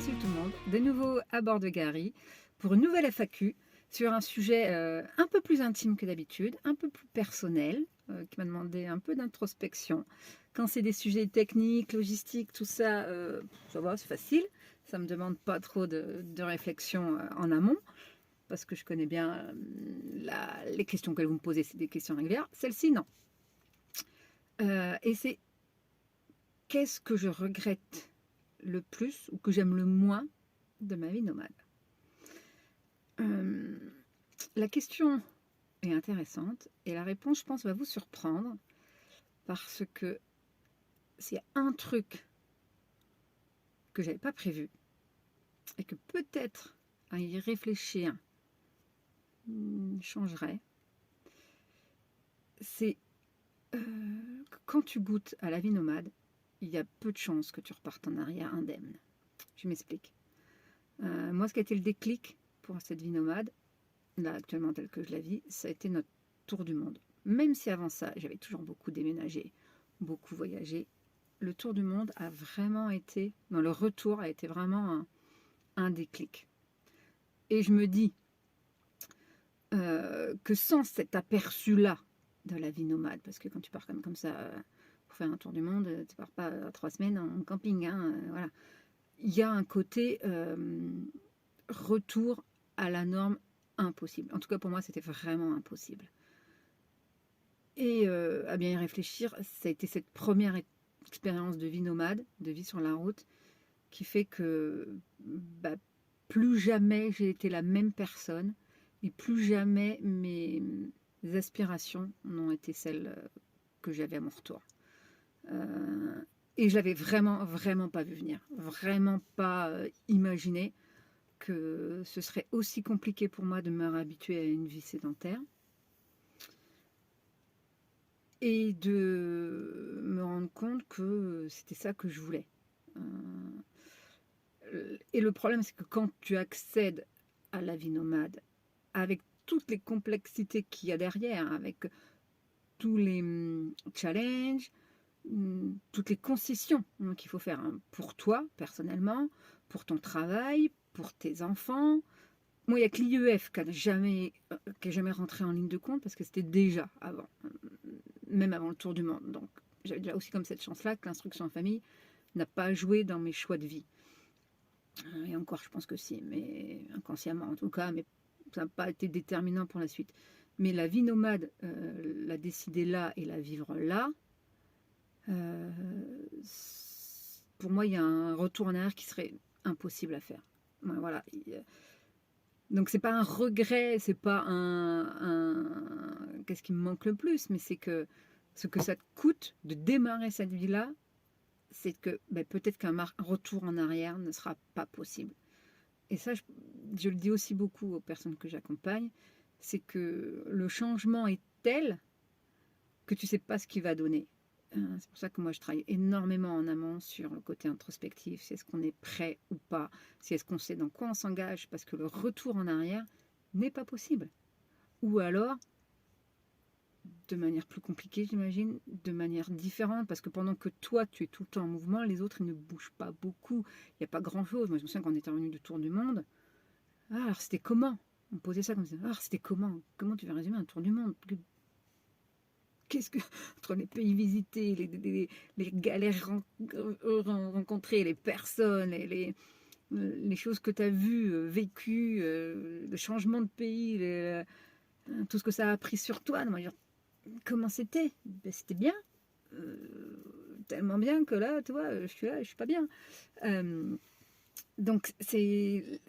salut tout le monde, de nouveau à bord de Gary pour une nouvelle FAQ sur un sujet un peu plus intime que d'habitude, un peu plus personnel, qui m'a demandé un peu d'introspection. Quand c'est des sujets techniques, logistiques, tout ça, ça va, c'est facile, ça ne me demande pas trop de réflexion en amont, parce que je connais bien les questions que vous me posez, c'est des questions régulières. Celle-ci, non. Et c'est qu'est-ce que je regrette le plus ou que j'aime le moins de ma vie nomade. La question est intéressante et la réponse, je pense, va vous surprendre parce que s'il y a un truc que j'avais pas prévu et que peut-être à y réfléchir changerait, c'est que quand tu goûtes à la vie nomade, il y a peu de chances que tu repartes en arrière indemne. Je m'explique. Moi, ce qui a été le déclic pour cette vie nomade, là actuellement telle que je la vis, ça a été notre tour du monde. Même si avant ça, j'avais toujours beaucoup déménagé, beaucoup voyagé, le tour du monde a vraiment été, non, le retour a été vraiment un déclic. Et je me dis que sans cet aperçu-là de la vie nomade, parce que quand tu pars comme ça pour faire un tour du monde, tu pars pas 3 semaines en camping, hein, voilà. Il y a un côté retour à la norme impossible. En tout cas, pour moi, c'était vraiment impossible. Et à bien y réfléchir, ça a été cette première expérience de vie nomade, de vie sur la route, qui fait que bah, plus jamais j'ai été la même personne et plus jamais mes aspirations n'ont été celles que j'avais à mon retour. Et je l'avais vraiment pas vu venir, vraiment pas imaginé que ce serait aussi compliqué pour moi de me réhabituer à une vie sédentaire et de me rendre compte que c'était ça que je voulais. Et le problème, c'est que quand tu accèdes à la vie nomade, avec toutes les complexités qu'il y a derrière, avec tous les challenges, toutes les concessions qu'il faut faire pour toi, personnellement, pour ton travail, pour tes enfants. Moi, il n'y a que l'IEF qui n'est jamais rentré en ligne de compte parce que c'était déjà avant, même avant le tour du monde. Donc, j'avais déjà aussi comme cette chance-là que l'instruction en famille n'a pas joué dans mes choix de vie. Et encore, je pense que si, mais inconsciemment en tout cas, mais ça n'a pas été déterminant pour la suite. Mais la vie nomade, la décider là et la vivre là, pour moi, il y a un retour en arrière qui serait impossible à faire. Voilà. Donc c'est pas un regret, c'est pas qu'est-ce qui me manque le plus, mais c'est que ce que ça te coûte de démarrer cette vie-là, c'est que peut-être qu'un retour en arrière ne sera pas possible. Et ça, je le dis aussi beaucoup aux personnes que j'accompagne, c'est que le changement est tel que tu ne sais pas ce qu'il va donner. C'est pour ça que moi, je travaille énormément en amont sur le côté introspectif, si est-ce qu'on est prêt ou pas, si est-ce qu'on sait dans quoi on s'engage, parce que le retour en arrière n'est pas possible. Ou alors, de manière plus compliquée, j'imagine, de manière différente, parce que pendant que toi, tu es tout le temps en mouvement, les autres, ils ne bougent pas beaucoup. Il n'y a pas grand-chose. Moi, je me souviens quand on était revenu du tour du monde, alors c'était comment? On posait ça comme ça. Alors c'était comment? Comment tu vas résumer un tour du monde? Qu'est-ce que, entre les pays visités, les galères rencontrées, les personnes, les choses que tu as vues, vécues, le changement de pays, tout ce que ça a appris sur toi, non, comment c'était? C'était bien, tellement bien que là, tu vois, je suis là, je suis pas bien. Donc c'est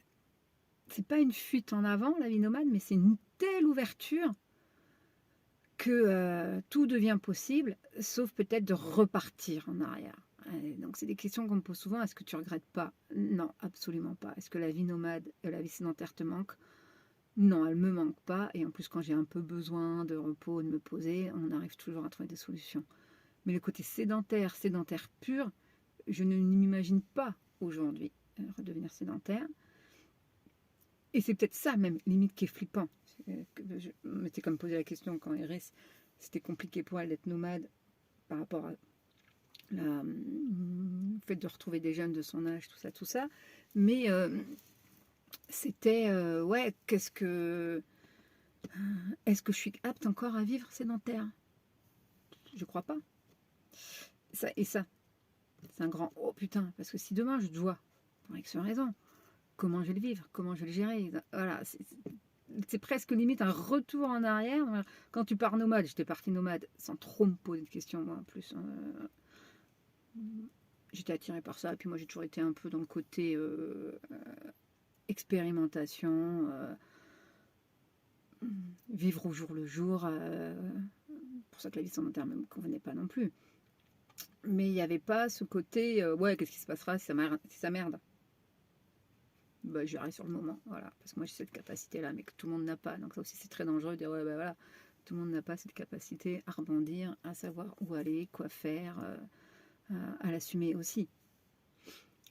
pas une fuite en avant, la vie nomade, mais c'est une telle ouverture que tout devient possible, sauf peut-être de repartir en arrière. Donc c'est des questions qu'on me pose souvent. Est-ce que tu regrettes pas? Non, absolument pas. Est-ce que la vie nomade, la vie sédentaire te manque? Non, elle me manque pas. Et en plus, quand j'ai un peu besoin de repos, de me poser, on arrive toujours à trouver des solutions. Mais le côté sédentaire pur, je ne m'imagine pas aujourd'hui redevenir sédentaire. Et c'est peut-être ça même, limite, qui est flippant. Je m'étais comme posé la question quand Iris, c'était compliqué pour elle d'être nomade par rapport le fait de retrouver des jeunes de son âge, tout ça. Mais c'était, ouais, est-ce que je suis apte encore à vivre sédentaire? Je crois pas. Ça, c'est un grand oh putain, parce que si demain je dois, pour X raison, comment je vais le vivre, comment je vais le gérer, voilà, c'est presque limite un retour en arrière. Quand tu pars nomade, j'étais partie nomade sans trop me poser de questions, moi en plus. J'étais attirée par ça, et puis moi j'ai toujours été un peu dans le côté expérimentation, vivre au jour le jour. Pour ça que la vie sédentaire ne me convenait pas non plus. Mais il n'y avait pas ce côté, ouais, qu'est-ce qui se passera si ça merde? Bah, j'irai sur le moment, voilà. Parce que moi j'ai cette capacité-là, mais que tout le monde n'a pas. Donc ça aussi c'est très dangereux de dire, ouais, bah voilà, tout le monde n'a pas cette capacité à rebondir, à savoir où aller, quoi faire, à l'assumer aussi.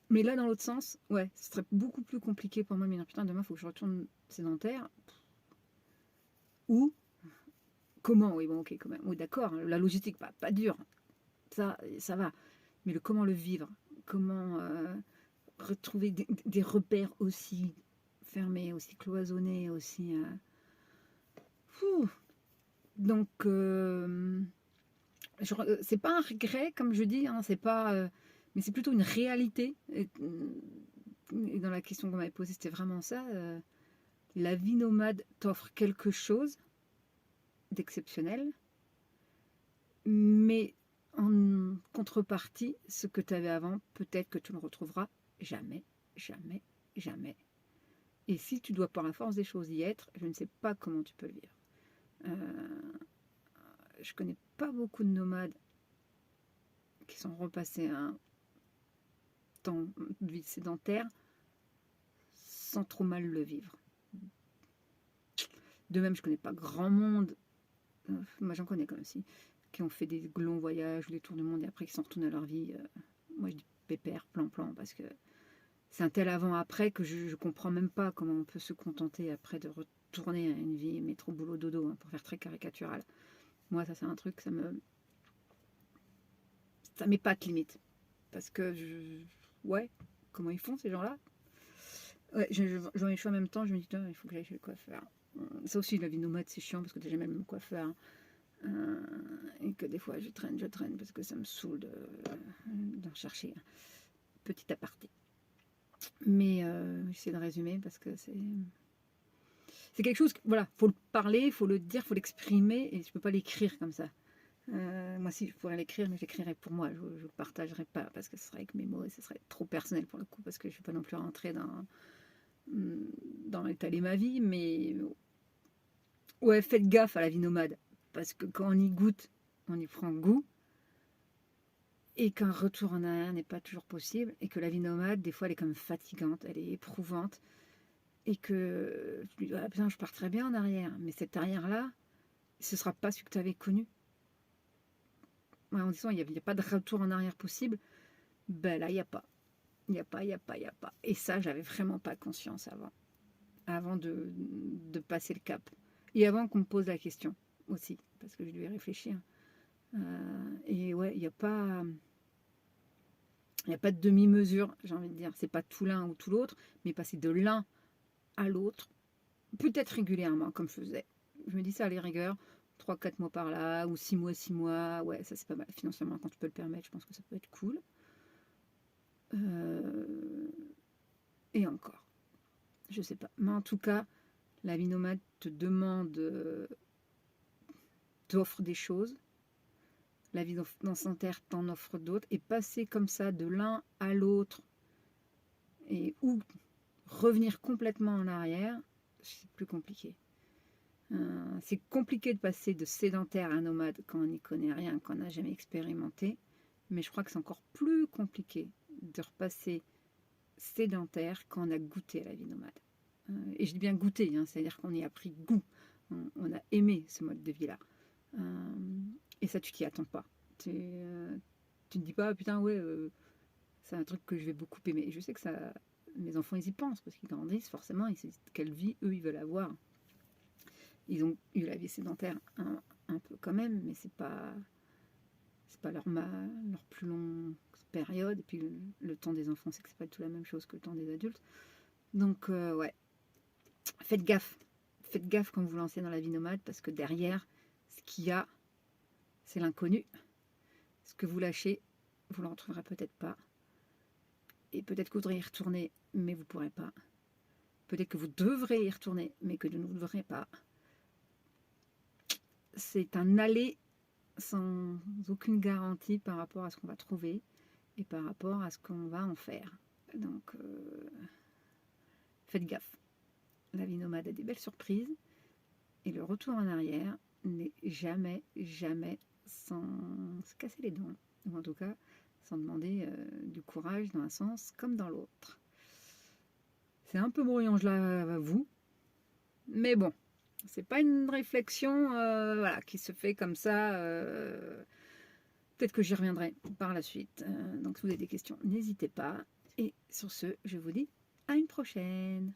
Mais là, dans l'autre sens, ouais, ce serait beaucoup plus compliqué pour moi de me dire, putain, demain, il faut que je retourne sédentaire. Ou, comment, oui, bon, ok, quand même. Oui, d'accord, la logistique, pas dure. Ça va. Mais comment le vivre? Comment retrouver des repères aussi fermés, aussi cloisonnés, aussi... Donc, c'est pas un regret, comme je dis, hein, c'est pas... mais c'est plutôt une réalité. Et dans la question qu'on m'avait posée, c'était vraiment ça. La vie nomade t'offre quelque chose d'exceptionnel, mais en contrepartie, ce que tu avais avant, peut-être que tu ne le retrouveras jamais, jamais, jamais. Et si tu dois par la force des choses y être, je ne sais pas comment tu peux le vivre. Je connais pas beaucoup de nomades qui sont repassés un temps de vie sédentaire sans trop mal le vivre. De même, je connais pas grand monde, moi j'en connais quand même aussi, qui ont fait des longs voyages ou des tours du monde et après qui sont retournés à leur vie. Moi je dis pépère, plan, parce que c'est un tel avant-après que je comprends même pas comment on peut se contenter après de retourner à une vie métro boulot dodo, hein, pour faire très caricatural. Moi ça c'est un truc, ça m'épate limite. Parce que ouais, comment ils font ces gens-là? Ouais, j'en ai chaud en même temps, je me dis, il faut que j'aille chez le coiffeur. Ça aussi, la vie nomade, c'est chiant parce que t'as jamais le même coiffeur. Et que des fois, je traîne parce que ça me saoule d'en chercher. Petit aparté. Mais j'essaie de résumer parce que c'est quelque chose, voilà, faut le parler, il faut le dire, il faut l'exprimer et je peux pas l'écrire comme ça. Moi, si je pourrais l'écrire, mais je l'écrirais pour moi, je ne le partagerais pas parce que ce serait avec mes mots et ce serait trop personnel pour le coup parce que je ne vais pas non plus rentrer dans étaler ma vie, mais ouais, faites gaffe à la vie nomade parce que quand on y goûte, on y prend goût et qu'un retour en arrière n'est pas toujours possible et que la vie nomade, des fois, elle est quand même fatigante, elle est éprouvante et que tu dis, ah, putain, je pars très bien en arrière, mais cet arrière-là, ce sera pas celui que tu avais connu. Ouais, en disant, il n'y a pas de retour en arrière possible, ben là, il n'y a pas. Il n'y a pas. Et ça, j'avais vraiment pas conscience avant de passer le cap. Et avant qu'on me pose la question aussi, parce que je devais réfléchir. Et ouais, il n'y a pas de demi-mesure, j'ai envie de dire. C'est pas tout l'un ou tout l'autre, mais passer de l'un à l'autre, peut-être régulièrement, comme je faisais. Je me dis ça à les rigueurs, 3-4 mois par là, ou 6 mois, ouais, ça c'est pas mal. Financièrement, quand tu peux le permettre, je pense que ça peut être cool. Et encore, je sais pas. Mais en tout cas, la vie nomade te demande, t'offre des choses. La vie dans son terre t'en offre d'autres. Et passer comme ça de l'un à l'autre, et ou revenir complètement en arrière, c'est plus compliqué. C'est compliqué de passer de sédentaire à nomade quand on n'y connaît rien, quand on n'a jamais expérimenté. Mais je crois que c'est encore plus compliqué de repasser sédentaire quand on a goûté à la vie nomade. Et je dis bien goûter, hein, c'est-à-dire qu'on y a pris goût. On a aimé ce mode de vie-là. Et ça, tu t'y attends pas. Tu ne te dis pas, putain, ouais, c'est un truc que je vais beaucoup aimer. Et je sais que ça, mes enfants, ils y pensent, parce qu'ils grandissent, forcément, ils se disent quelle vie, eux, ils veulent avoir. Ils ont eu la vie sédentaire un peu quand même, mais c'est pas... c'est pas leur plus longue période, et puis le temps des enfants, c'est que c'est pas du tout la même chose que le temps des adultes. Donc ouais, faites gaffe. Faites gaffe quand vous vous lancez dans la vie nomade, parce que derrière, ce qu'il y a, c'est l'inconnu. Ce que vous lâchez, vous ne le retrouverez peut-être pas. Et peut-être que vous voudrez y retourner, mais vous ne pourrez pas. Peut-être que vous devrez y retourner, mais que vous ne voudrez pas. C'est un aller sans aucune garantie par rapport à ce qu'on va trouver et par rapport à ce qu'on va en faire. Donc, faites gaffe. La vie nomade a des belles surprises et le retour en arrière n'est jamais, jamais sans se casser les dents. Ou en tout cas, sans demander du courage dans un sens comme dans l'autre. C'est un peu brouillon, je l'avoue, mais bon, c'est pas une réflexion voilà, qui se fait comme ça. Peut-être que j'y reviendrai par la suite. Donc si vous avez des questions, n'hésitez pas. Et sur ce, je vous dis à une prochaine.